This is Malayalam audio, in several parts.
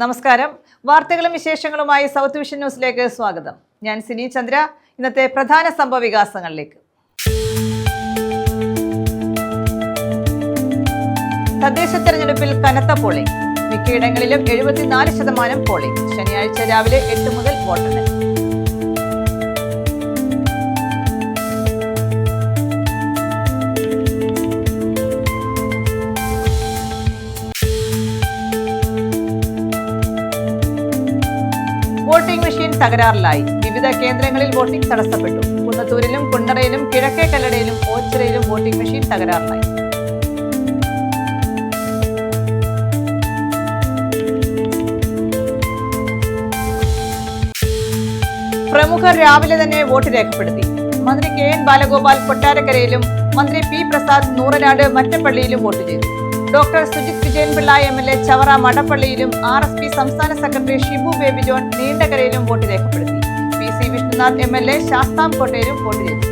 നമസ്കാരം. വാർത്തകളും വിശേഷങ്ങളുമായി സൗത്ത് വിഷൻ ന്യൂസിലേക്ക് സ്വാഗതം. ഞാൻ സിനി ചന്ദ്ര. ഇന്നത്തെ പ്രധാന സംഭവ വികാസങ്ങളിലേക്ക്. തദ്ദേശ തെരഞ്ഞെടുപ്പിൽ കനത്ത പോളിംഗ്. മിക്കയിടങ്ങളിലും 74% പോളിംഗ്. ശനിയാഴ്ച രാവിലെ 8 മുതൽ വോട്ടെണ്ണൽ. വോട്ടിംഗ് മെഷീൻ തകരാറിലായി. വിവിധ കേന്ദ്രങ്ങളിൽ വോട്ടിംഗ് തടസ്സപ്പെട്ടു. കുന്നത്തൂരിലും കുണ്ടറയിലും കിഴക്കേ കല്ലടയിലും ഓച്ചിറയിലും വോട്ടിംഗ് മെഷീൻ തകരാറിലായി. പ്രമുഖർ രാവിലെ തന്നെ വോട്ട് രേഖപ്പെടുത്തി. മന്ത്രി KN ബാലഗോപാൽ കൊട്ടാരക്കരയിലും മന്ത്രി P പ്രസാദ് നൂറനാട് മറ്റപ്പള്ളിയിലും വോട്ട് ചെയ്തു. ഡോക്ടർ സുജിത് വിജയൻപിള്ള MLA ചവറ മടപ്പള്ളിയിലും RSP സംസ്ഥാന സെക്രട്ടറി ഷിബു ബേബി ജോൺ നീണ്ടകരയിലും വോട്ട് രേഖപ്പെടുത്തി. PC വിഷ്ണുനാഥ് MLA ശാസ്താംകോട്ടയിലും വോട്ട് ചെയ്തു.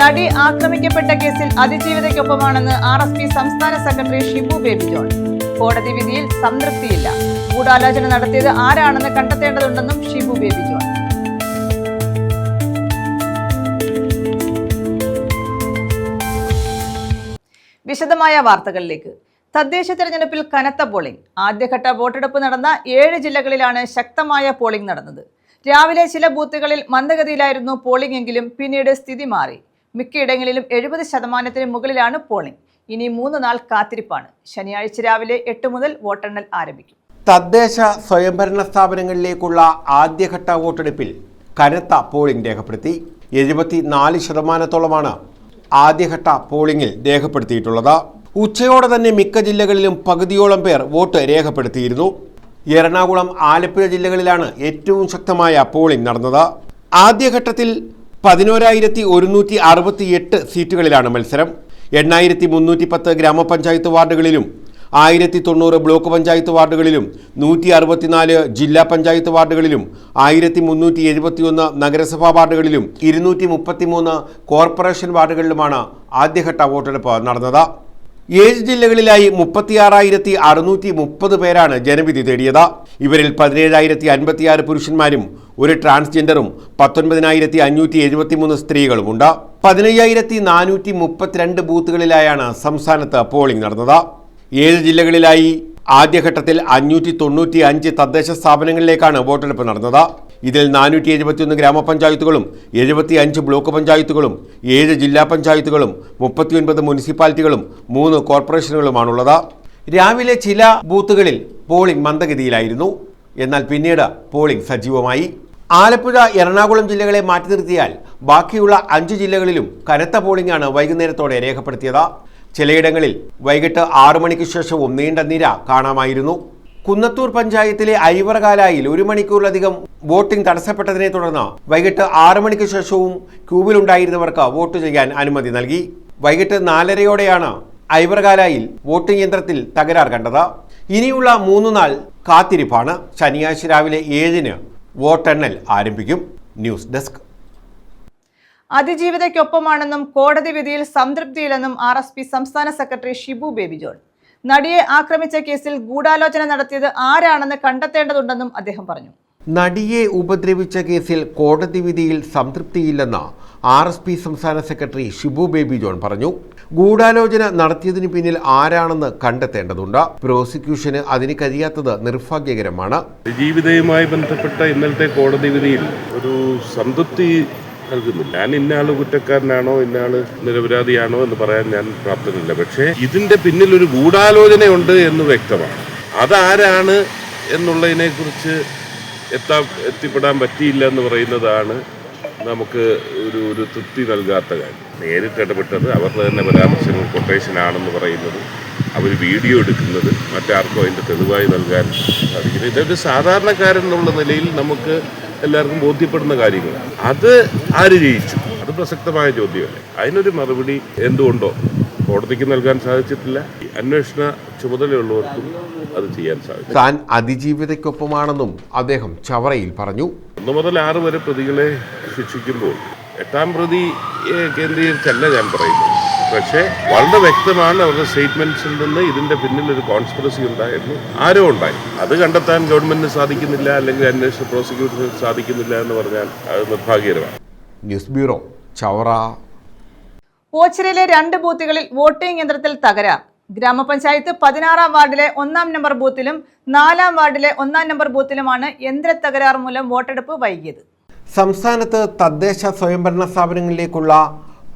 നടി ആക്രമിക്കപ്പെട്ട കേസിൽ അതിജീവിതയ്ക്കൊപ്പമാണെന്ന് RSP സംസ്ഥാന സെക്രട്ടറി ഷിബു ബേബി ജോൺ. കോടതി വിധിയിൽ സംതൃപ്തിയില്ല. ഗൂഢാലോചന നടത്തിയത് ആരാണെന്ന് കണ്ടെത്തേണ്ടതുണ്ടെന്നും ഷിബു ബേബി ജോൺ. വിശദമായ വാർത്തകളിലേക്ക്. തദ്ദേശ തെരഞ്ഞെടുപ്പിൽ കനത്ത പോളിംഗ്. ആദ്യഘട്ട വോട്ടെടുപ്പ് നടന്ന 7 ജില്ലകളിലാണ് ശക്തമായ പോളിംഗ് നടന്നത്. രാവിലെ ചില ബൂത്തുകളിൽ മന്ദഗതിയിലായിരുന്നു പോളിംഗ് എങ്കിലും പിന്നീട് സ്ഥിതി മാറി. മിക്കയിടങ്ങളിലും 70% മുകളിലാണ് പോളിംഗ്. ഇനി 3 നാൾ കാത്തിരിപ്പാണ്. ശനിയാഴ്ച രാവിലെ 8 മുതൽ വോട്ടെണ്ണൽ ആരംഭിക്കും. തദ്ദേശ സ്വയംഭരണ സ്ഥാപനങ്ങളിലേക്കുള്ള ആദ്യഘട്ട വോട്ടെടുപ്പിൽ കനത്ത പോളിംഗ് രേഖപ്പെടുത്തി. 74%-ഓളമാണ് ആദ്യഘട്ട പോളിംഗിൽ രേഖപ്പെടുത്തിയിട്ടുള്ളത്. ഉച്ചയോടെ തന്നെ മിക്ക ജില്ലകളിലും പകുതിയോളം പേർ വോട്ട് രേഖപ്പെടുത്തിയിരുന്നു. എറണാകുളം, ആലപ്പുഴ ജില്ലകളിലാണ് ഏറ്റവും ശക്തമായ പോളിംഗ് നടന്നത്. ആദ്യഘട്ടത്തിൽ 11,168 സീറ്റുകളിലാണ് മത്സരം. 8,310 ഗ്രാമപഞ്ചായത്ത് വാർഡുകളിലും 1,090 ബ്ലോക്ക് പഞ്ചായത്ത് വാർഡുകളിലും 164 ജില്ലാ പഞ്ചായത്ത് വാർഡുകളിലും 1,371 നഗരസഭാ വാർഡുകളിലും 233 കോർപ്പറേഷൻ വാർഡുകളിലുമാണ് ആദ്യഘട്ട വോട്ടെടുപ്പ് നടന്നത്. 7 ജില്ലകളിലായി 36,630 പേരാണ് ജനവിധി തേടിയത്. ഇവരിൽ 17,056 പുരുഷന്മാരും 1 ട്രാൻസ്ജെൻഡറും 19,573 സ്ത്രീകളുമുണ്ട്. 15,432 ബൂത്തുകളിലായാണ് സംസ്ഥാനത്ത് പോളിംഗ് നടന്നത്. 7 ജില്ലകളിലായി ആദ്യഘട്ടത്തിൽ 595 തദ്ദേശ സ്ഥാപനങ്ങളിലേക്കാണ് വോട്ടെടുപ്പ് നടന്നത്. ഇതിൽ 471 ഗ്രാമപഞ്ചായത്തുകളും 75 ബ്ലോക്ക് പഞ്ചായത്തുകളും 7 ജില്ലാ പഞ്ചായത്തുകളും 39 മുനിസിപ്പാലിറ്റികളും 3 കോർപ്പറേഷനുകളുമാണുള്ളത്. രാവിലെ ചില ബൂത്തുകളിൽ പോളിംഗ് മന്ദഗതിയിലായിരുന്നു. എന്നാൽ പിന്നീട് പോളിംഗ് സജീവമായി. ആലപ്പുഴ, എറണാകുളം ജില്ലകളെ മാറ്റി നിർത്തിയാൽ ബാക്കിയുള്ള 5 ജില്ലകളിലും കനത്ത പോളിംഗാണ് വൈകുന്നേരത്തോടെ രേഖപ്പെടുത്തിയത്. ചിലയിടങ്ങളിൽ വൈകിട്ട് 6 മണിക്ക് ശേഷവും നീണ്ട നിര കാണാമായിരുന്നു. കുന്നത്തൂർ പഞ്ചായത്തിലെ ഐവറകാലായിൽ 1 മണിക്കൂറിലധികം വോട്ടിംഗ് തടസ്സപ്പെട്ടതിനെ തുടർന്ന് വൈകിട്ട് 6 മണിക്ക് ശേഷവും ക്യൂവിലുണ്ടായിരുന്നവർക്ക് വോട്ട് ചെയ്യാൻ അനുമതി നൽകി. വൈകിട്ട് 4:30-ഓടെയാണ് ഐവറകാലായിൽ വോട്ടിംഗ് യന്ത്രത്തിൽ തകരാർ കണ്ടത്. ഇനിയുള്ള 3 നാൾ കാത്തിരിപ്പാണ്. ശനിയാഴ്ച രാവിലെ 7-ന് വോട്ടെണ്ണൽ ആരംഭിക്കും. News desk. അതിജീവിതയ്ക്കൊപ്പമാണെന്നും കോടതി വിധിയിൽ സംതൃപ്തിയില്ലെന്നും RSP സംസ്ഥാന സെക്രട്ടറി ഷിബു ബേബി ജോൺ. നടിയെ ആക്രമിച്ച കേസിൽ ഗൂഢാലോചന നടത്തിയത് ആരാണെന്ന് കണ്ടെത്തേണ്ടതുണ്ടെന്നും അദ്ദേഹം പറഞ്ഞു. നടിയെ ഉപദ്രവിച്ച കേസിൽ കോടതി വിധിയിൽ സംതൃപ്തിയില്ലെന്ന് RSP സംസ്ഥാന സെക്രട്ടറി ഷിബു ബേബി ജോൺ പറഞ്ഞു. ഗൂഢാലോചന നടത്തിയതിന് പിന്നിൽ ആരാണെന്ന് കണ്ടെത്തേണ്ടതുണ്ട്. പ്രോസിക്യൂഷന് അതിന് കഴിയാത്തത് നിർഭാഗ്യകരമാണ്. ജീവിതവുമായി ബന്ധപ്പെട്ട ഇന്നലത്തെ കോടതി വിധിയിൽ ഒരു സംതൃപ്തി നൽകുന്നില്ല. ഞാൻ ഇന്നയാള് കുറ്റക്കാരനാണോ ഇന്നയാള് നിരപരാധിയാണോ എന്ന് പറയാൻ ഞാൻ പ്രാപ്തനല്ല. പക്ഷേ ഇതിന്റെ പിന്നിൽ ഒരു ഗൂഢാലോചനയുണ്ട് എന്ന് വ്യക്തമാണ്. അതാരാണ് എന്നുള്ളതിനെ കുറിച്ച് എത്തിപ്പെടാൻ പറ്റിയില്ല എന്ന് പറയുന്നതാണ് നമുക്ക് ഒരു തൃപ്തി നൽകാത്ത കാര്യം. നേരിട്ട് ഇടപെട്ടത് അവരുടെ തന്നെ പരാമർശങ്ങൾ കൊട്ടേഷനാണെന്ന് പറയുന്നത്, അവർ വീഡിയോ എടുക്കുന്നത് മറ്റാർക്കും അതിൻ്റെ തെളിവായി നൽകാൻ സാധിക്കുന്നത്. ഇതൊരു സാധാരണക്കാരൻ എന്നുള്ള നിലയിൽ നമുക്ക് എല്ലാവർക്കും ബോധ്യപ്പെടുന്ന കാര്യങ്ങളാണ്. അത് ആര് ജയിച്ചു? അത് പ്രസക്തമായ ചോദ്യമല്ലേ. അതിനൊരു മറുപടി എന്തുകൊണ്ടോ കോടതിക്ക് നൽകാൻ സാധിച്ചിട്ടില്ല. അന്വേഷണ ചുമതലയുള്ളവർക്കും അത് ചെയ്യാൻ സാധിക്കും. താൻ അതിജീവിതയ്ക്കൊപ്പമാണെന്നും അദ്ദേഹം ചവറയിൽ പറഞ്ഞു. 1 മുതൽ 6 വരെ പ്രതികളെ ശിക്ഷിക്കുമ്പോൾ 8ാം പ്രതിയെ കേന്ദ്രീകരിച്ചല്ല ഞാൻ പറയുന്നത്. പക്ഷേ വളരെ വ്യക്തമാണ് അവരുടെ സ്റ്റേറ്റ്മെന്റ്സിൽ നിന്ന് ഇതിന്റെ പിന്നിൽ ഒരു കോൺസ്പിറസി ഉണ്ടായിരുന്നു, ആരോ ഉണ്ടായി. അത് കണ്ടെത്താൻ ഗവൺമെന്റിന് സാധിക്കുന്നില്ല, അല്ലെങ്കിൽ അന്വേഷണ പ്രോസിക്യൂട്ടറിന് സാധിക്കുന്നില്ല എന്ന് പറഞ്ഞാൽ അത് നിർഭാഗ്യകരമാണ്. News bureau, Chavara. ഓച്ചിറയിലെ 2 ബൂത്തുകളിൽ വോട്ടിംഗ് യന്ത്രത്തിൽ തകരാർ. ഗ്രാമപഞ്ചായത്ത് 16-ാം വാർഡിലെ 1-ാം നമ്പർ ബൂത്തിലും 4-ാം വാർഡിലെ 1-ാം നമ്പർ ബൂത്തിലുമാണ് യന്ത്ര തകരാർ മൂലം വോട്ടെടുപ്പ് വൈകിയത്. സംസ്ഥാനത്ത് തദ്ദേശ സ്വയംഭരണ സ്ഥാപനങ്ങളിലേക്കുള്ള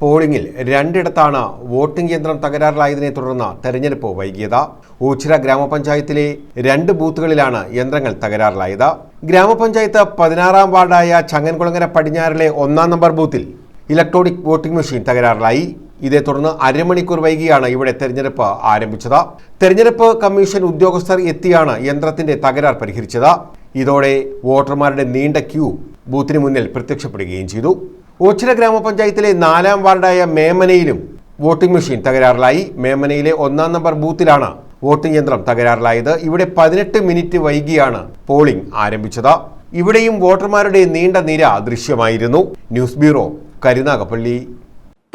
പോളിംഗിൽ 2ഇടത്താണ് വോട്ടിംഗ് യന്ത്രം തകരാറിലായതിനെ തുടർന്ന് തെരഞ്ഞെടുപ്പ് വൈകിയത്. ഓച്ചിറ ഗ്രാമപഞ്ചായത്തിലെ 2 ബൂത്തുകളിലാണ് യന്ത്രങ്ങൾ തകരാറിലായത്. ഗ്രാമപഞ്ചായത്ത് 16-ാം വാർഡായ ചങ്ങൻകുളങ്ങര പടിഞ്ഞാറിലെ 1-ാം നമ്പർ ബൂത്തിൽ ഇലക്ട്രോണിക് വോട്ടിംഗ് മെഷീൻ തകരാറിലായി. ഇതേ തുടർന്ന് അരമണിക്കൂർ വൈകിയാണ് ഇവിടെ തെരഞ്ഞെടുപ്പ് ആരംഭിച്ചത്. തെരഞ്ഞെടുപ്പ് കമ്മീഷൻ ഉദ്യോഗസ്ഥർ എത്തിയാണ് യന്ത്രത്തിന്റെ തകരാർ പരിഹരിച്ചത്. ഇതോടെ വോട്ടർമാരുടെ നീണ്ട ക്യൂ ബൂത്തിന് മുന്നിൽ പ്രത്യക്ഷപ്പെടുകയും ചെയ്തു. ഓച്ചിറ ഗ്രാമപഞ്ചായത്തിലെ 4-ാം വാർഡായ മേമനയിലും വോട്ടിംഗ് മെഷീൻ തകരാറിലായി. മേമനയിലെ 1-ാം നമ്പർ ബൂത്തിലാണ് വോട്ടിംഗ് യന്ത്രം തകരാറിലായത്. ഇവിടെ 18 മിനിറ്റ് വൈകിയാണ് പോളിംഗ് ആരംഭിച്ചത്. ഇവിടെയും വോട്ടർമാരുടെ നീണ്ട നിര ദൃശ്യമായിരുന്നു. News bureau, Karunagappally.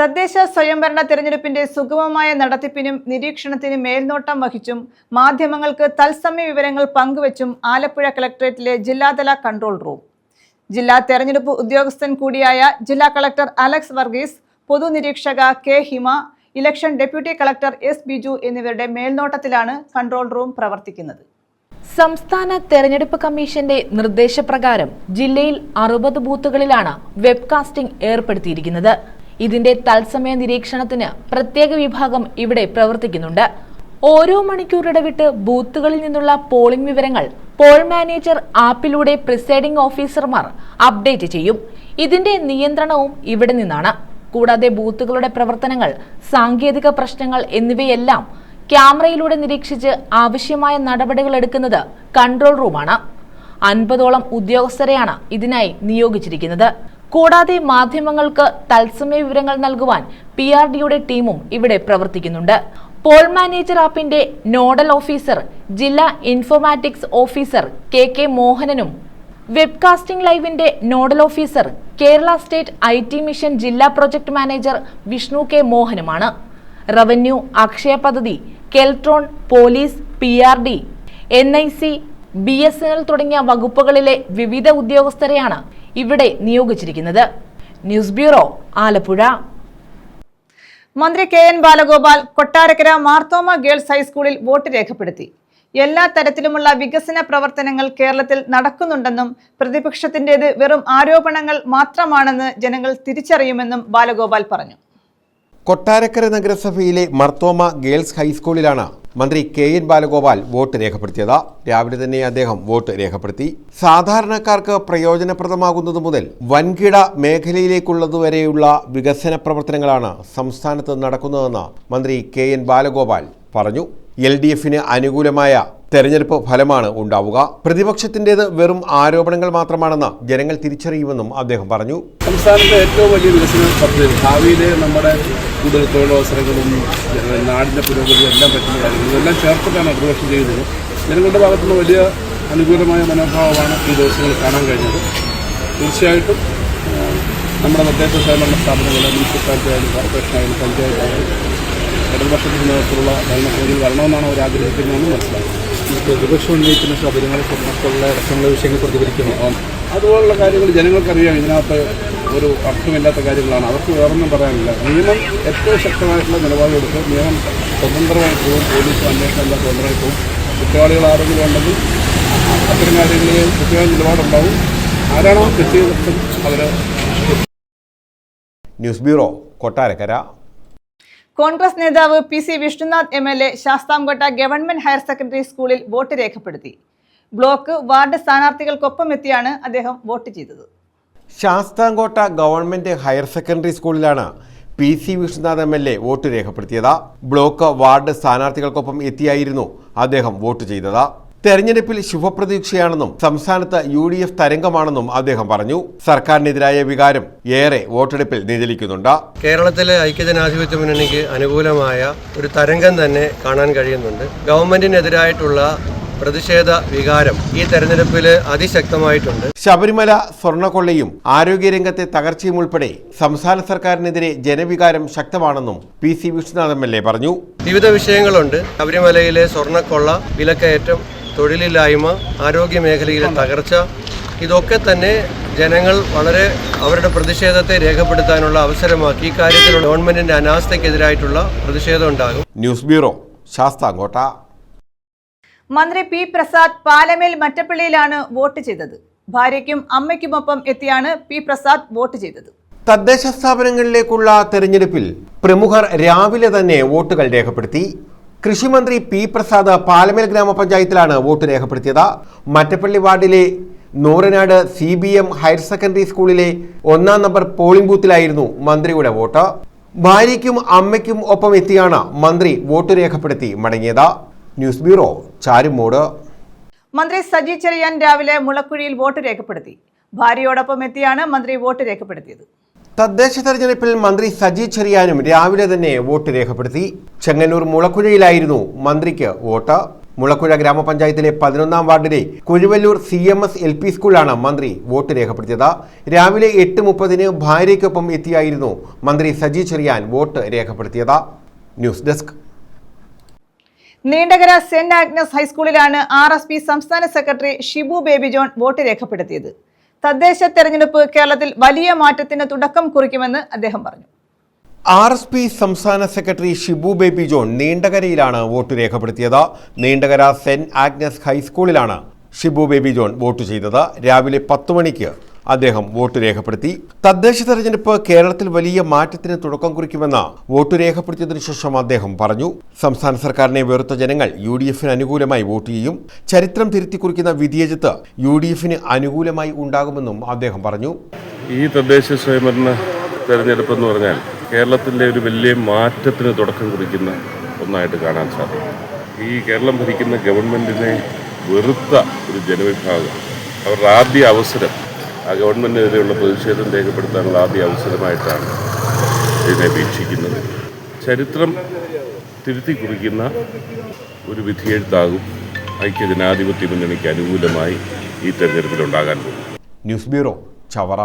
തദ്ദേശ സ്വയംഭരണ തെരഞ്ഞെടുപ്പിന്റെ സുഗമമായ നടത്തിപ്പിനും നിരീക്ഷണത്തിനും മേൽനോട്ടം വഹിച്ചും മാധ്യമങ്ങൾക്ക് തത്സമയ വിവരങ്ങൾ പങ്കുവച്ചും ആലപ്പുഴ കളക്ടറേറ്റിലെ ജില്ലാതല കൺട്രോൾ റൂം. ജില്ലാ തെരഞ്ഞെടുപ്പ് ഉദ്യോഗസ്ഥൻ കൂടിയായ ജില്ലാ കളക്ടർ അലക്സ് വർഗീസ്, പൊതുനിരീക്ഷക K Hima, election deputy collector S Biju എന്നിവരുടെ മേൽനോട്ടത്തിലാണ് കൺട്രോൾ റൂം പ്രവർത്തിക്കുന്നത്. സംസ്ഥാന തെരഞ്ഞെടുപ്പ് കമ്മീഷന്റെ നിർദ്ദേശപ്രകാരം ജില്ലയിൽ 60 ബൂത്തുകളിലാണ് വെബ്കാസ്റ്റിംഗ് ഏർപ്പെടുത്തിയിരിക്കുന്നത്. ഇതിന്റെ തത്സമയ നിരീക്ഷണത്തിന് പ്രത്യേക വിഭാഗം ഇവിടെ പ്രവർത്തിക്കുന്നുണ്ട്. ഓരോ മണിക്കൂർ ഇടവിട്ട് ബൂത്തുകളിൽ നിന്നുള്ള പോളിംഗ് വിവരങ്ങൾ പോൾ മാനേജർ ആപ്പിലൂടെ പ്രിസൈഡിംഗ് ഓഫീസർമാർ അപ്ഡേറ്റ് ചെയ്യും. ഇതിന്റെ നിയന്ത്രണവും ഇവിടെ നിന്നാണ്. കൂടാതെ ബൂത്തുകളുടെ പ്രവർത്തനങ്ങൾ, സാങ്കേതിക പ്രശ്നങ്ങൾ എന്നിവയെല്ലാം ക്യാമറയിലൂടെ നിരീക്ഷിച്ച് ആവശ്യമായ നടപടികൾ എടുക്കുന്നത് കൺട്രോൾ റൂമാണ്. 50ഓളം ഉദ്യോഗസ്ഥരെയാണ് ഇതിനായി നിയോഗിച്ചിരിക്കുന്നത്. കൂടാതെ മാധ്യമങ്ങൾക്ക് തത്സമയ വിവരങ്ങൾ നൽകുവാൻ PRDയുടെ ടീമും ഇവിടെ പ്രവർത്തിക്കുന്നുണ്ട്. പോൾ മാനേജർ ആപ്പിന്റെ നോഡൽ ഓഫീസർ ജില്ലാ ഇൻഫോർമാറ്റിക്സ് ഓഫീസർ KK മോഹനനും വെബ്കാസ്റ്റിംഗ് ലൈവിന്റെ nodal officer Kerala state IT mission ജില്ലാ പ്രൊജക്ട് മാനേജർ വിഷ്ണു K മോഹനുമാണ്. റവന്യൂ, അക്ഷയ പദ്ധതി, Keltron, police, PRD, NIC, BSNL തുടങ്ങിയ വകുപ്പുകളിലെ വിവിധ ഉദ്യോഗസ്ഥരെയാണ് ഇവിടെ നിയോഗിച്ചിരിക്കുന്നത്. News bureau, Alappuzha. മന്ത്രി KN ബാലഗോപാൽ കൊട്ടാരക്കര മാർത്തോമ ഗേൾസ് ഹൈസ്കൂളിൽ വോട്ട് രേഖപ്പെടുത്തി. എല്ലാ തരത്തിലുമുള്ള വികസന പ്രവർത്തനങ്ങൾ കേരളത്തിൽ നടക്കുന്നുണ്ടെന്നും പ്രതിപക്ഷത്തിൻ്റേത് വെറും ആരോപണങ്ങൾ മാത്രമാണെന്ന് ജനങ്ങൾ തിരിച്ചറിയുമെന്നും ബാലഗോപാൽ പറഞ്ഞു. കൊട്ടാരക്കര നഗരസഭയിലെ മർത്തോമ ഗേൾസ് ഹൈസ്കൂളിലാണ് മന്ത്രി KN ബാലഗോപാൽ വോട്ട് രേഖപ്പെടുത്തിയത്. രാവിലെ തന്നെ അദ്ദേഹം വോട്ട് രേഖപ്പെടുത്തി. സാധാരണക്കാർക്ക് പ്രയോജനപ്രദമാകുന്നത് മുതൽ വൻകിട മേഖലയിലേക്കുള്ളതുവരെയുള്ള വികസന പ്രവർത്തനങ്ങളാണ് സംസ്ഥാനത്ത് നടക്കുന്നതെന്ന് മന്ത്രി KN ബാലഗോപാൽ പറഞ്ഞു. LDFന് അനുകൂലമായ തെരഞ്ഞെടുപ്പ് ഫലമാണ് ഉണ്ടാവുക. പ്രതിപക്ഷത്തിൻ്റേത് വെറും ആരോപണങ്ങൾ മാത്രമാണെന്ന് ജനങ്ങൾ തിരിച്ചറിയുമെന്നും അദ്ദേഹം പറഞ്ഞു. സംസ്ഥാനത്തെ ഏറ്റവും വലിയ വികസന പദ്ധതി, ഭാവിയിലെ നമ്മുടെ കൂടുതൽ തൊഴിലവസരങ്ങളും നാടിൻ്റെ പുരോഗതിയും എല്ലാം പറ്റുന്ന കാര്യങ്ങൾ ഇതെല്ലാം ചേർത്തിട്ടാണ് പ്രതിപക്ഷം ചെയ്യുന്നത്. ജനങ്ങളുടെ ഭാഗത്തുനിന്ന് വലിയ അനുകൂലമായ മനോഭാവമാണ് ഈ ദിവസങ്ങളിൽ കാണാൻ കഴിഞ്ഞത്. തീർച്ചയായിട്ടും നമ്മുടെ തദ്ദേശ സ്വയംഭരണ സ്ഥാപനങ്ങൾ, മുനിസിപ്പാലിറ്റി ആയാലും കോർപ്പറേഷൻ ആയാലും പഞ്ചായത്തായാലും ഇടതുപക്ഷത്തിന് നേതൃത്വമുള്ള ഭരണസമിതിയിൽ വരണമെന്നാണ് അവർ ആഗ്രഹിക്കുന്നതെന്ന് മനസ്സിലാക്കുന്നത്. പ്രതിപക്ഷം ഉന്നയിക്കുന്ന ശബരിമല സ്വർണ്ണത്തുള്ള അടക്കമുള്ള വിഷയങ്ങൾ പ്രതികരിക്കുന്നു. അതുപോലുള്ള കാര്യങ്ങൾ ജനങ്ങൾക്കറിയാം. ഇതിനകത്ത് ഒരു അർത്ഥമില്ലാത്ത കാര്യങ്ങളാണ്. അവർക്ക് വേറൊന്നും പറയാനില്ല. നിയമം ഏറ്റവും ശക്തമായിട്ടുള്ള നിലപാടെടുത്ത് നിയമം സ്വതന്ത്രമായി പോകും. പോലീസ് അന്വേഷണം എല്ലാം സ്വതന്ത്രമായി പോകും. കുറ്റവാളികൾ ആരെങ്കിലും ഉണ്ടെങ്കിൽ അത്തരം കാര്യങ്ങളിൽ കൃത്യമായ നിലപാടുണ്ടാവും. ആരാണോ തെറ്റ് ചെയ്തിട്ടും അവർ. News bureau, Kottarakkara. കോൺഗ്രസ് നേതാവ് PC Vishnunath MLA Sasthamkotta government higher secondary സ്കൂളിൽ വോട്ട് രേഖപ്പെടുത്തി. ബ്ലോക്ക്, വാർഡ് സ്ഥാനാർത്ഥികൾക്കൊപ്പം എത്തിയാണ് അദ്ദേഹം വോട്ട് ചെയ്തത്. ശാസ്താംകോട്ട ഗവൺമെന്റ് ഹയർ സെക്കൻഡറി സ്കൂളിലാണ് PC വിഷ്ണുനാഥ് MLA വോട്ട് രേഖപ്പെടുത്തിയത്. ബ്ലോക്ക്, വാർഡ് സ്ഥാനാർത്ഥികൾക്കൊപ്പം എത്തിയായിരുന്നു അദ്ദേഹം വോട്ട് ചെയ്തത്. തെരഞ്ഞെടുപ്പിൽ ശുഭപ്രതീക്ഷയാണെന്നും സംസ്ഥാനത്ത് UDF തരംഗമാണെന്നും അദ്ദേഹം പറഞ്ഞു. സർക്കാരിനെതിരായ വികാരം ഏറെ വോട്ടെടുപ്പിൽ നിഴലിക്കുന്നുണ്ട്. കേരളത്തിലെ ഐക്യജനാധിപത്യ മുന്നണിക്ക് അനുകൂലമായ ഒരു തരംഗം തന്നെ കാണാൻ കഴിയുന്നുണ്ട്. ഗവൺമെന്റിനെതിരായിട്ടുള്ള പ്രതിഷേധ വികാരം ഈ തെരഞ്ഞെടുപ്പിൽ അതിശക്തമായിട്ടുണ്ട്. ശബരിമല സ്വർണ്ണക്കൊള്ളയും ആരോഗ്യരംഗത്തെ തകർച്ചയും ഉൾപ്പെടെ സംസ്ഥാന സർക്കാരിനെതിരെ ജനവികാരം ശക്തമാണെന്നും PC വിശ്വനാഥ് MLA പറഞ്ഞു. വിവിധ വിഷയങ്ങളുണ്ട്. ശബരിമലയിലെ സ്വർണ്ണക്കൊള്ള, വിലക്കയറ്റം, തൊഴിലില്ലായ്മ, ആരോഗ്യ മേഖലയിലെ തകർച്ച, ഇതൊക്കെ തന്നെ ജനങ്ങൾ വളരെ അവരുടെ പ്രതിഷേധത്തെ രേഖപ്പെടുത്താനുള്ള അവസരമാക്കി. ഇക്കാര്യത്തിൽ ഗവൺമെന്റിന്റെ അനാസ്ഥയ്ക്കെതിരായിട്ടുള്ള പ്രതിഷേധം ഉണ്ടാകും. News bureau, Sasthamcotta. മന്ത്രി P. പ്രസാദ് പാലമേൽ മറ്റപ്പള്ളിയിലാണ് വോട്ട് ചെയ്തത്. ഭാര്യയ്ക്കും അമ്മയ്ക്കുമൊപ്പം എത്തിയാണ് P. പ്രസാദ് വോട്ട് ചെയ്തത്. തദ്ദേശ സ്ഥാപനങ്ങളിലേക്കുള്ള തെരഞ്ഞെടുപ്പിൽ പ്രമുഖർ രാവിലെ തന്നെ വോട്ടുകൾ രേഖപ്പെടുത്തി. കൃഷിമന്ത്രി P. പ്രസാദ് പാലമേൽ ഗ്രാമപഞ്ചായത്തിലാണ് വോട്ട് രേഖപ്പെടുത്തിയത്. മറ്റപ്പള്ളി വാർഡിലെ നൂറനാട് CBM ഹയർ സെക്കൻഡറി സ്കൂളിലെ 1-ാം നമ്പർ പോളിംഗ് ബൂത്തിലായിരുന്നു മന്ത്രിയുടെ വോട്ട്. ഭാര്യയ്ക്കും അമ്മയ്ക്കും ഒപ്പം എത്തിയാണ് മന്ത്രി വോട്ട് രേഖപ്പെടുത്തി മടങ്ങിയത്. News bureau, Charummood. മന്ത്രി സജി ചെറിയാൻ രാവിലെ മുളക്കുഴിയിൽ വോട്ട് രേഖപ്പെടുത്തി. ഭാര്യയോടൊപ്പം എത്തിയാണ് മന്ത്രി വോട്ട് രേഖപ്പെടുത്തിയത്. തദ്ദേശ തെരഞ്ഞെടുപ്പിൽ മന്ത്രി സജി ചെറിയാനും രാവിലെ തന്നെ വോട്ട് രേഖപ്പെടുത്തി. ചെങ്ങന്നൂർ മുളക്കുഴയിലായിരുന്നു മന്ത്രിക്ക് വോട്ട്. മുളക്കുഴ ഗ്രാമപഞ്ചായത്തിലെ 11-ാം വാർഡിലെ കുഴുവല്ലൂർ CMS LP സ്കൂളിലാണ് മന്ത്രി വോട്ട് രേഖപ്പെടുത്തിയത്. രാവിലെ 8:30 ഭാര്യയ്ക്കൊപ്പം എത്തിയായിരുന്നു മന്ത്രി സജി ചെറിയാൻ വോട്ട് രേഖപ്പെടുത്തിയത്. News desk. Neendakara Saint Agnes ഹൈസ്കൂളിലാണ് RSP സംസ്ഥാന secretary Shibu Baby John vote രേഖപ്പെടുത്തിയത്. തദ്ദേശ തെരഞ്ഞെടുപ്പ് കേരളത്തിൽ വലിയ മാറ്റത്തിന് തുടക്കം കുറിക്കുമെന്ന് അദ്ദേഹം പറഞ്ഞു. RSP സംസ്ഥാന സെക്രട്ടറി ഷിബു ബേബി ജോൺ നീണ്ടകരയിലാണ് വോട്ട് രേഖപ്പെടുത്തിയത്. നീണ്ടകര സെന്റ് ആഗ്നസ് ഹൈസ്കൂളിലാണ് ഷിബു ബേബി ജോൺ വോട്ട് ചെയ്തത്. രാവിലെ 10 മണിക്ക് അദ്ദേഹം വോട്ട് രേഖപ്പെടുത്തി. തദ്ദേശ തെരഞ്ഞെടുപ്പ് കേരളത്തിൽ വലിയ മാറ്റത്തിന് തുടക്കം കുറിക്കുമെന്ന് വോട്ട് രേഖപ്പെടുത്തിയതിനു ശേഷം അദ്ദേഹം പറഞ്ഞു. സംസ്ഥാന സർക്കാരിനെ വെറുത്ത ജനങ്ങൾ UDFന് അനുകൂലമായി വോട്ട് ചെയ്യും. ചരിത്രം തിരുത്തിക്കുറിക്കുന്ന വിധിയെഴുത്ത് UDFന് അനുകൂലമായി ഉണ്ടാകുമെന്നും അദ്ദേഹം പറഞ്ഞു. ഈ തദ്ദേശ സ്വയംഭരണ തെരഞ്ഞെടുപ്പ് എന്ന് പറഞ്ഞാൽ കേരളത്തിലെ ഒരു വലിയ മാറ്റത്തിന് തുടക്കം കുറിക്കുന്ന ഒന്നായിട്ട് കാണാൻ സാധിക്കും. ഈ കേരളം ഭരിക്കുന്ന ഗവൺമെൻറ്റിനെ വെറുത്ത ഒരു ജനവിഭാഗം അവരുടെ ആദ്യ അവസരം, ആ ഗവൺമെൻറ്റിനെതിരെയുള്ള പ്രതിഷേധം രേഖപ്പെടുത്താനുള്ള ആദ്യ അവസരമായിട്ടാണ് ഇതിനെ വീക്ഷിക്കുന്നത്. ചരിത്രം തിരുത്തി കുറിക്കുന്ന ഒരു വിധിയെഴുത്താകും ഐക്യജനാധിപത്യ മുന്നണിക്ക് അനുകൂലമായി ഈ തെരഞ്ഞെടുപ്പിലുണ്ടാകാൻ പോകും. News bureau, Chavara.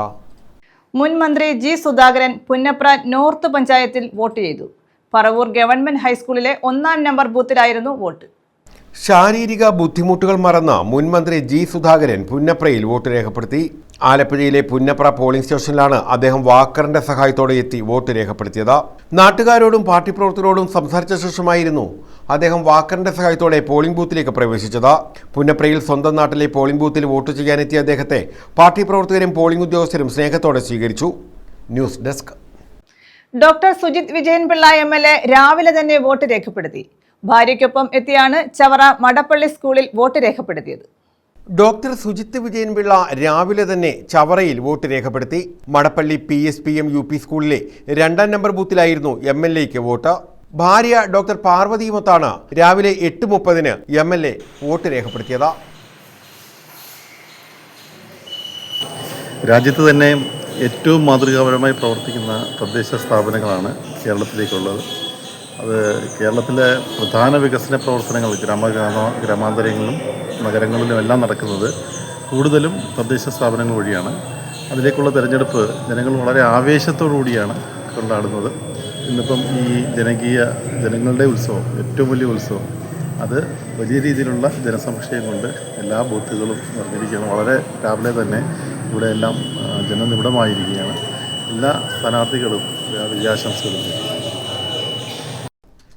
മുൻ മന്ത്രി G. സുധാകരൻ പുന്നപ്ര നോർത്ത് പഞ്ചായത്തിൽ വോട്ട് ചെയ്തു. പറവൂർ ഗവൺമെന്റ് ഹൈസ്കൂളിലെ 1-ാം നമ്പർ ബൂത്തിലായിരുന്നു വോട്ട്. ശാരീരിക ബുദ്ധിമുട്ടുകൾ മറന്ന മുൻ മന്ത്രി G. സുധാകരൻ പുന്നപ്രയിൽ വോട്ട് രേഖപ്പെടുത്തി. ആലപ്പുഴയിലെ പുന്നപ്ര പോളിംഗ് സ്റ്റേഷനിലാണ് അദ്ദേഹം വാക്കറിന്റെ സഹായത്തോടെ എത്തി വോട്ട് രേഖപ്പെടുത്തിയത്. നാട്ടുകാരോടും പാർട്ടി പ്രവർത്തകരോടും സംസാരിച്ച ശേഷമായിരുന്നു അദ്ദേഹം വാക്കറിന്റെ സഹായത്തോടെ പോളിംഗ് ബൂത്തിലേക്ക് പ്രവേശിച്ചത്. പുന്നപ്രയിൽ സ്വന്തം നാട്ടിലെ പോളിംഗ് ബൂത്തിൽ വോട്ട് ചെയ്യാനെത്തിയ അദ്ദേഹത്തെ പാർട്ടി പ്രവർത്തകരും പോളിംഗ് ഉദ്യോഗസ്ഥരും സ്നേഹത്തോടെ സ്വീകരിച്ചു. News desk. Doctor Sujith Vijayanpillai MLA രാവിലെ തന്നെ വോട്ട് രേഖപ്പെടുത്തി. ഭാര്യയ്ക്കൊപ്പം എത്തിയാണ് ചവറ മടപ്പള്ളി സ്കൂളിൽ വോട്ട് രേഖപ്പെടുത്തിയത്. ഡോക്ടർ സുജിത് വിജയൻപിള്ള രാവിലെ തന്നെ ചവറയിൽ വോട്ട് രേഖപ്പെടുത്തി. മടപ്പള്ളി PSPM UP സ്കൂളിലെ 2-ാം നമ്പർ ബൂത്തിലായിരുന്നു MLAയ്ക്ക് വോട്ട്. ഭാര്യ ഡോക്ടർ പാർവതിയുമൊത്താണ് രാവിലെ 8:30 MLA വോട്ട് രേഖപ്പെടുത്തിയത്. രാജ്യത്ത് തന്നെ ഏറ്റവും മാതൃകാപരമായി പ്രവർത്തിക്കുന്ന തദ്ദേശ സ്ഥാപനങ്ങളാണ് കേരളത്തിലേക്കുള്ളത്. അത് കേരളത്തിലെ പ്രധാന വികസന പ്രവർത്തനങ്ങൾ ഗ്രാമാന്തരങ്ങളിലും നഗരങ്ങളിലും എല്ലാം നടക്കുന്നത് കൂടുതലും തദ്ദേശ സ്ഥാപനങ്ങൾ വഴിയാണ്. അതിലേക്കുള്ള തെരഞ്ഞെടുപ്പ് ജനങ്ങൾ വളരെ ആവേശത്തോടു കൂടിയാണ് കൊണ്ടാടുന്നത്. ഇന്നിപ്പം ഈ ജനങ്ങളുടെ ഉത്സവം, ഏറ്റവും വലിയ ഉത്സവം, അത് വലിയ രീതിയിലുള്ള ജനസംശയം കൊണ്ട് എല്ലാ ബൂത്തുകളും നിറഞ്ഞിരിക്കുകയാണ്. വളരെ രാവിലെ തന്നെ ഇവിടെ എല്ലാം ജനനിബിഡമായിരിക്കുകയാണ്. എല്ലാ സ്ഥാനാർത്ഥികളും വിജയാശംസകളും.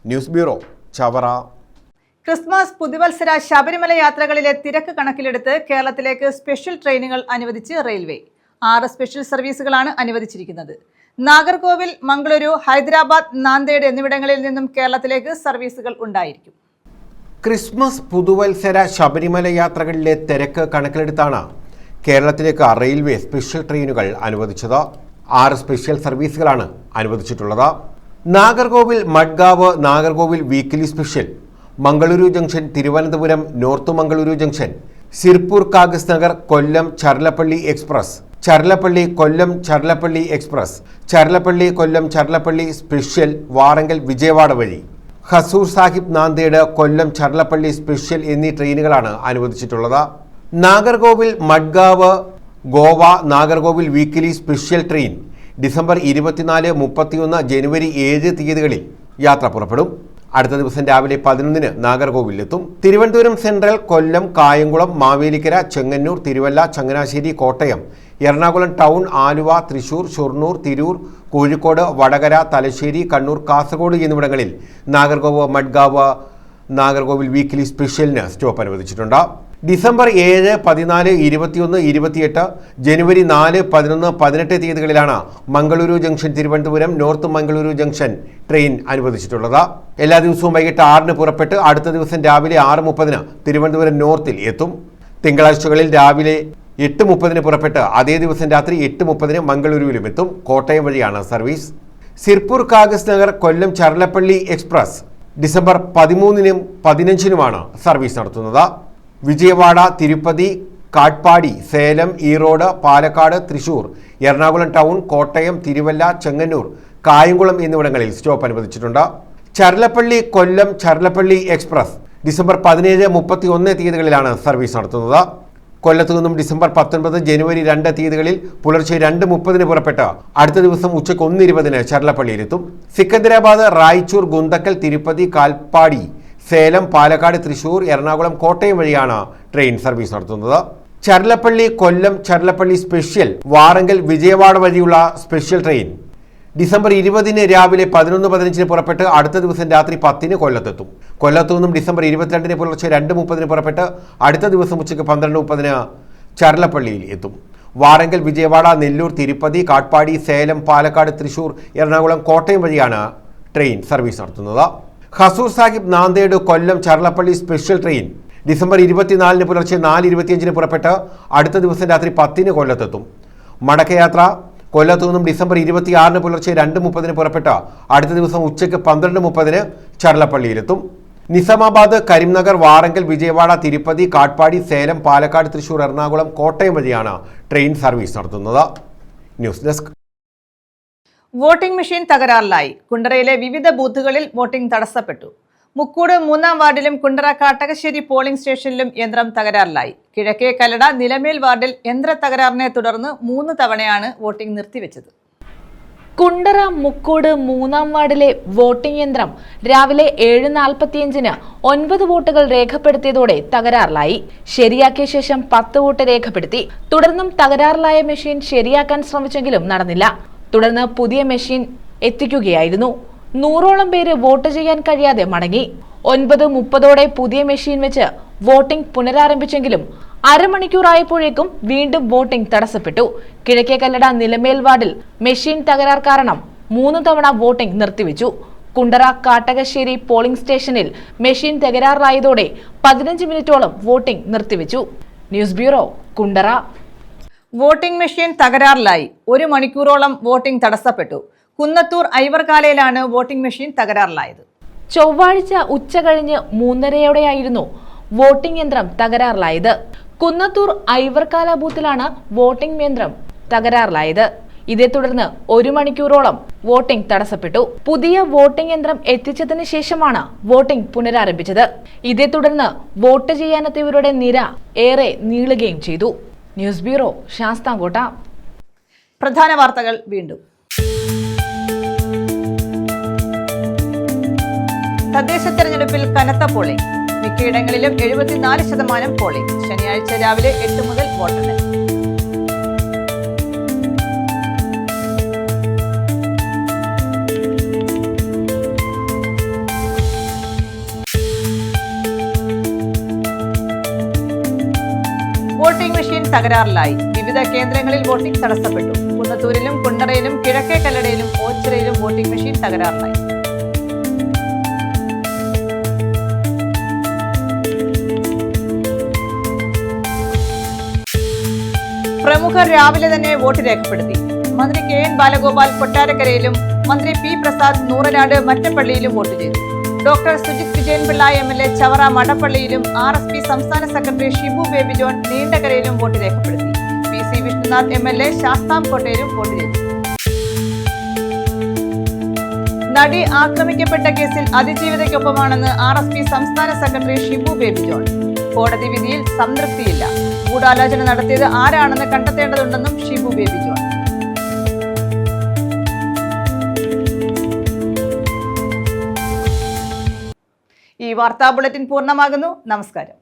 News bureau, Chavara. ക്രിസ്മസ് പുതുവത്സര ശബരിമല യാത്രകളിലെ തിരക്ക് കണക്കിലെടുത്ത് കേരളത്തിലേക്ക് സ്പെഷ്യൽ ട്രെയിനുകൾ അനുവദിച്ച് റെയിൽവേ. 6 സ്പെഷ്യൽ സർവീസുകളാണ് അനുവദിച്ചിരിക്കുന്നത്. നാഗർകോവിൽ, മംഗളൂരു, ഹൈദരാബാദ്, നാന്ദേഡ് എന്നിവിടങ്ങളിൽ നിന്നും കേരളത്തിലേക്ക് സർവീസുകൾ ഉണ്ടായിരിക്കും. ക്രിസ്മസ് പുതുവത്സര ശബരിമല യാത്രകളിലെ തിരക്ക് കണക്കിലെടുത്താണ് കേരളത്തിലേക്ക് റെയിൽവേ സ്പെഷ്യൽ ട്രെയിനുകൾ അനുവദിച്ചത്. 6 സ്പെഷ്യൽ സർവീസുകളാണ് അനുവദിച്ചിട്ടുള്ളത്. Nagercoil Madgaon Nagercoil weekly special, Mangaluru junction Thiruvananthapuram north Mangaluru junction, Sirpur Kagaz Nagar Kollam Charlapalli express, Charlapalli Kollam Charlapalli express, Charlapalli Kollam Charlapalli special Warangal Vijayawada വഴി, ഹസൂർ സാഹിബ് നാന്ദേഡ് കൊല്ലം ചർലപ്പള്ളി സ്പെഷ്യൽ എന്നീ ട്രെയിനുകളാണ് അനുവദിച്ചിട്ടുള്ളത്. Nagercoil Madgaon Goa Nagercoil weekly special train December 24, 31, ജനുവരി 7 തീയതികളിൽ യാത്ര പുറപ്പെടും. അടുത്ത ദിവസം രാവിലെ 11-ന് നാഗർകോവിലെത്തും. തിരുവനന്തപുരം സെൻട്രൽ, കൊല്ലം, കായംകുളം, മാവേലിക്കര, ചെങ്ങന്നൂർ, തിരുവല്ല, ചങ്ങനാശ്ശേരി, കോട്ടയം, എറണാകുളം ടൗൺ, ആലുവ, തൃശൂർ, ഷൊർണൂർ, തിരൂർ, കോഴിക്കോട്, വടകര, തലശ്ശേരി, കണ്ണൂർ, കാസർഗോഡ് എന്നിവിടങ്ങളിൽ നാഗർകോവ് മഡ്ഗാവ് നാഗർകോവിൽ വീക്കിലി സ്പെഷ്യലിന് സ്റ്റോപ്പ് അനുവദിച്ചിട്ടുണ്ട്. ഡിസംബർ 7, 14, 21, 28, ജനുവരി 4, 11, 18 തീയതികളിലാണ് Mangaluru junction Thiruvananthapuram north Mangaluru junction train അനുവദിച്ചിട്ടുള്ളത്. എല്ലാ ദിവസവും വൈകിട്ട് 6-ന് പുറപ്പെട്ട് അടുത്ത ദിവസം രാവിലെ 6:30-ന് തിരുവനന്തപുരം നോർത്തിൽ എത്തും. തിങ്കളാഴ്ചകളിൽ രാവിലെ 8:30-ന് പുറപ്പെട്ട് അതേ ദിവസം രാത്രി 8:30-ന് മംഗളൂരുവിലും എത്തും. കോട്ടയം വഴിയാണ് service. Sirpur Kaagaz Nagar Kollam Charlapalli express December 13-നും 15-നുമാണ് service നടത്തുന്നത്. വിജയവാഡ, തിരുപ്പതി, കാട്ട്പാടി, സേലം, ഈറോഡ്, പാലക്കാട്, തൃശൂർ, എറണാകുളം ടൗൺ, കോട്ടയം, തിരുവല്ല, ചെങ്ങന്നൂർ, കായംകുളം എന്നിവിടങ്ങളിൽ സ്റ്റോപ്പ് അനുവദിച്ചിട്ടുണ്ട്. Charlapalli Kollam Charlapalli express December 17, 31 തീയതികളിലാണ് service നടത്തുന്നത്. കൊല്ലത്തു നിന്നും ഡിസംബർ 19, ജനുവരി 2 തീയതികളിൽ പുലർച്ചെ 2:30-ന് പുറപ്പെട്ട് അടുത്ത ദിവസം ഉച്ചയ്ക്ക് 1:20-ന് ചർലപ്പള്ളിയിലെത്തും. സിക്കന്ദരാബാദ്, റായ്ചൂർ, ഗുന്തക്കൽ, തിരുപ്പതി, കാൽപ്പാടി, സേലം, പാലക്കാട്, തൃശൂർ, എറണാകുളം, കോട്ടയം വഴിയാണ് ട്രെയിൻ സർവീസ് നടത്തുന്നത്. ചർലപ്പള്ളി കൊല്ലം ചർലപ്പള്ളി സ്പെഷ്യൽ വാറങ്കൽ വിജയവാഡ വഴിയുള്ള സ്പെഷ്യൽ ട്രെയിൻ ഡിസംബർ 20-ന് രാവിലെ 11:15-ന് പുറപ്പെട്ട് അടുത്ത ദിവസം രാത്രി 10-ന് കൊല്ലത്തെത്തും. കൊല്ലത്തു നിന്നും ഡിസംബർ 22-ന് പുലർച്ചെ 2:30-ന് പുറപ്പെട്ട് അടുത്ത ദിവസം ഉച്ചയ്ക്ക് 12:30-ന് ചർലപ്പള്ളിയിൽ എത്തും. വാറങ്കൽ വിജയവാഡ, നെല്ലൂർ, തിരുപ്പതി, കാട്ട്പാടി, സേലം, പാലക്കാട്, തൃശൂർ, എറണാകുളം, കോട്ടയം വഴിയാണ് ട്രെയിൻ സർവീസ് നടത്തുന്നത്. Hazur Sahib Nanded Kollam Charlapalli special train December 24-ന് പുലർച്ചെ 4:25-ന് പുറപ്പെട്ട് അടുത്ത ദിവസം രാത്രി 10-ന് കൊല്ലത്തെത്തും. മടക്കയാത്ര കൊല്ലത്തു നിന്നും ഡിസംബർ 26-ന് പുലർച്ചെ 2:30-ന് പുറപ്പെട്ട് അടുത്ത ദിവസം ഉച്ചയ്ക്ക് 12:30-ന് ചർലപ്പള്ളിയിലെത്തും. നിസാമാബാദ്, കരിംനഗർ, വാറങ്കൽ, വിജയവാഡ, തിരുപ്പതി, കാട്ട്പാടി, സേലം, പാലക്കാട്, തൃശൂർ, എറണാകുളം, കോട്ടയം വഴിയാണ് ട്രെയിൻ സർവീസ് നടത്തുന്നത്. News desk. വോട്ടിംഗ് മെഷീൻ തകരാറിലായി. കുണ്ടറയിലെ വിവിധ ബൂത്തുകളിൽ വോട്ടിംഗ് തടസ്സപ്പെട്ടു. മുക്കൂട് 3-ാം വാർഡിലും കുണ്ടറ കാട്ടകശ്ശേരി പോളിംഗ് സ്റ്റേഷനിലും യന്ത്രം തകരാറിലായി. കിഴക്കേ കല്ലട നിലമേൽ വാർഡിൽ യന്ത്ര തകരാറിനെ തുടർന്ന് 3 തവണയാണ് വോട്ടിംഗ് നിർത്തിവെച്ചത്. കുണ്ടറ മുക്കൂട് 3-ാം വാർഡിലെ വോട്ടിംഗ് യന്ത്രം രാവിലെ 7:45-ന് 9 വോട്ടുകൾ രേഖപ്പെടുത്തിയതോടെ തകരാറിലായി. ശരിയാക്കിയ ശേഷം 10 വോട്ട് രേഖപ്പെടുത്തി. തുടർന്നും തകരാറിലായ മെഷീൻ ശരിയാക്കാൻ ശ്രമിച്ചെങ്കിലും നടന്നില്ല. തുടർന്ന് പുതിയ മെഷീൻ എത്തിക്കുകയായിരുന്നു. 100ഓളം പേര് വോട്ട് ചെയ്യാൻ കഴിയാതെ മടങ്ങി. 9:30-ഓടെ പുതിയ മെഷീൻ വെച്ച് വോട്ടിംഗ് പുനരാരംഭിച്ചെങ്കിലും അരമണിക്കൂറായപ്പോഴേക്കും വീണ്ടും വോട്ടിംഗ് തടസ്സപ്പെട്ടു. കിഴക്കേ കല്ലട നിലമേൽ വാർഡിൽ മെഷീൻ തകരാർ കാരണം 3 തവണ വോട്ടിംഗ് നിർത്തിവെച്ചു. കുണ്ടറ കാട്ടകശ്ശേരി പോളിംഗ് സ്റ്റേഷനിൽ മെഷീൻ തകരാറിലായതോടെ 15 മിനിറ്റോളം വോട്ടിംഗ് നിർത്തിവെച്ചു. News bureau, Kundara. Voting machine തകരാറിലായി. 1 മണിക്കൂറോളം വോട്ടിംഗ് തടസ്സപ്പെട്ടു. കുന്നത്തൂർ ഐവർകാലയിലാണ് വോട്ടിംഗ് മെഷീൻ തകരാറിലായത്. ചൊവ്വാഴ്ച ഉച്ച കഴിഞ്ഞ് 3:30-യോടെയായിരുന്നു വോട്ടിംഗ് യന്ത്രം തകരാറിലായത്. കുന്നത്തൂർ ഐവർകാല ബൂത്തിലാണ് വോട്ടിംഗ് യന്ത്രം തകരാറിലായത്. ഇതേ തുടർന്ന് 1 മണിക്കൂറോളം വോട്ടിംഗ് തടസ്സപ്പെട്ടു. പുതിയ വോട്ടിംഗ് യന്ത്രം എത്തിച്ചതിന് ശേഷമാണ് വോട്ടിംഗ് പുനരാരംഭിച്ചത്. ഇതേ തുടർന്ന് വോട്ട് ചെയ്യാനെത്തിയവരുടെ നിര ഏറെ നീളുകയും ചെയ്തു. News bureau, Sasthamcotta. പ്രധാന വാർത്തകൾ വീണ്ടും. തദ്ദേശ തെരഞ്ഞെടുപ്പിൽ കനത്ത പോളിംഗ്. മിക്കയിടങ്ങളിലും 74% പോളിംഗ്. ശനിയാഴ്ച രാവിലെ 8 മുതൽ വോട്ടെണ്ണൽ. വോട്ടിംഗ് മെഷീൻ തകരാറിലായി. വിവിധ കേന്ദ്രങ്ങളിൽ വോട്ടിംഗ് തടസ്സപ്പെട്ടു. കുന്നത്തൂരിലും കുണ്ടറയിലും കിഴക്കേ കല്ലടയിലും ഓച്ചിറയിലും വോട്ടിംഗ് മെഷീൻ തകരാറിലായി. പ്രമുഖർ രാവിലെ തന്നെ വോട്ട് രേഖപ്പെടുത്തി. മന്ത്രി KN ബാലഗോപാൽ കൊട്ടാരക്കരയിലും മന്ത്രി P പ്രസാദ് നൂറനാട് മറ്റപ്പള്ളിയിലും വോട്ട് ചെയ്തു. ഡോക്ടർ സുജിത് വിജയൻപിള്ള MLA ചവറ മടപ്പള്ളിയിലും RSP സംസ്ഥാന സെക്രട്ടറി ഷിബു ബേബി ജോൺ നീണ്ടകരയിലും വോട്ട് രേഖപ്പെടുത്തി. PC വിഷ്ണുനാഥ് MLA ശാസ്താംകോട്ടയിലും വോട്ട് ചെയ്തു. നടി ആക്രമിക്കപ്പെട്ട കേസിൽ അതിജീവിതയ്ക്കൊപ്പമാണെന്ന് RSP സംസ്ഥാന സെക്രട്ടറി ഷിബു ബേബി ജോൺ. കോടതി വിധിയിൽ സംതൃപ്തിയില്ല. ഗൂഢാലോചന നടത്തിയത് ആരാണെന്ന് കണ്ടെത്തേണ്ടതുണ്ടെന്നും ഷിബു ബേബി ജോൺ. ഈ വാർത്താ ബുള്ളറ്റിൻ പൂർണ്ണമാകുന്നു. നമസ്കാരം.